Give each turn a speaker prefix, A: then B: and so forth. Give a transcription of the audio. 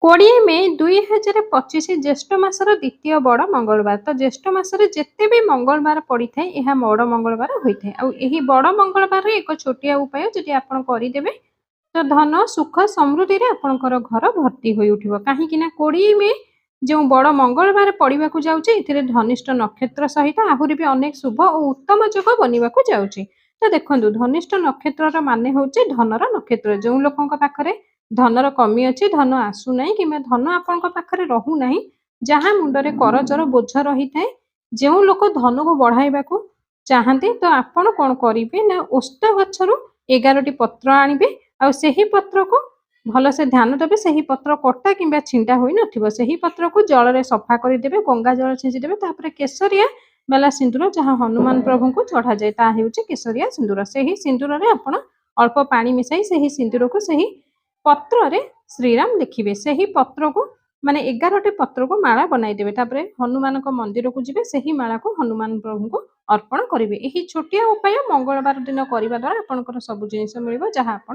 A: 20 ମେ 2025 ଜ୍ୟେଷ୍ଠ ମାସର ଦ୍ୱିତୀୟ ବଡ଼ ମଙ୍ଗଳବାର। ତ ଜ୍ୟେଷ୍ଠ ମାସରେ ଯେତେ ବି ମଙ୍ଗଳବାର ପଡ଼ିଥାଏ ଏହା ବଡ଼ ମଙ୍ଗଳବାର ହୋଇଥାଏ। ଆଉ ଏହି ବଡ଼ ମଙ୍ଗଳବାରରେ ଏକ ଛୋଟିଆ ଉପାୟ ଯଦି ଆପଣ କରିଦେବେ ତ ଧନ ସୁଖ ସମୃଦ୍ଧିରେ ଆପଣଙ୍କର ଘର ଭର୍ତ୍ତି ହୋଇ ଉଠିବ। କାହିଁକି ନା 20 ମେ ଯେଉଁ ବଡ଼ ମଙ୍ଗଳବାର ପଡ଼ିବାକୁ ଯାଉଛି ଏଥିରେ ଧନିଷ୍ଠ ନକ୍ଷତ୍ର ସହିତ ଆହୁରି ବି ଅନେକ ଶୁଭ ଓ ଉତ୍ତମ ଯୋଗ ବନିବାକୁ ଯାଉଛି। ତ ଦେଖନ୍ତୁ ଧନିଷ୍ଠ ନକ୍ଷତ୍ରର ମାନେ ହେଉଛି ଧନର ନକ୍ଷତ୍ର। ଯେଉଁ ଲୋକଙ୍କ ପାଖରେ ଧନର କମି ଅଛି, ଧନ ଆସୁନାହିଁ କିମ୍ବା ଧନ ଆପଣଙ୍କ ପାଖରେ ରହୁନାହିଁ, ଯାହା ମୁଣ୍ଡରେ କରଜର ବୋଝ ରହିଥାଏ, ଯେଉଁ ଲୋକ ଧନକୁ ବଢ଼ାଇବାକୁ ଚାହାନ୍ତି ତ ଆପଣ କ'ଣ କରିବେ ନା ଓସ୍ତ ଗଛରୁ 11ଟି ପତ୍ର ଆଣିବେ ଆଉ ସେହି ପତ୍ରକୁ ଭଲସେ ଧ୍ୟାନ ଦେବେ। ସେହି ପତ୍ର କଟା କିମ୍ବା ଛିଣ୍ଡା ହୋଇନଥିବ। ସେହି ପତ୍ରକୁ ଜଳରେ ସଫା କରିଦେବେ, ଗଙ୍ଗା ଜଳ ଛିଞ୍ଚିଦେବେ। ତାପରେ କେଶରିଆ ବାଲା ସିନ୍ଦୁର ଯାହା ହନୁମାନ ପ୍ରଭୁଙ୍କୁ ଚଢ଼ାଯାଏ ତାହା ହେଉଛି କେଶରିଆ ସିନ୍ଦୁର। ସେହି ସିନ୍ଦୁରରେ ଆପଣ ଅଳ୍ପ ପାଣି ମିଶାଇ ସେହି ସିନ୍ଦୁରକୁ ସେହି ପତ୍ରରେ ଶ୍ରୀରାମ ଲେଖିବେ। ସେହି ପତ୍ରକୁ ମାନେ 11ଟି ପତ୍ରକୁ ମାଳା ବନାଇଦେବେ। ତାପରେ ହନୁମାନଙ୍କ ମନ୍ଦିରକୁ ଯିବେ, ସେହି ମାଳାକୁ ହନୁମାନ ପ୍ରଭୁଙ୍କୁ ଅର୍ପଣ କରିବେ। ଏହି ଛୋଟିଆ ଉପାୟ ମଙ୍ଗଳବାର ଦିନ କରିବା ଦ୍ୱାରା ଆପଣଙ୍କର ସବୁ ଜିନିଷ ମିଳିବ ଯାହା ଆପଣ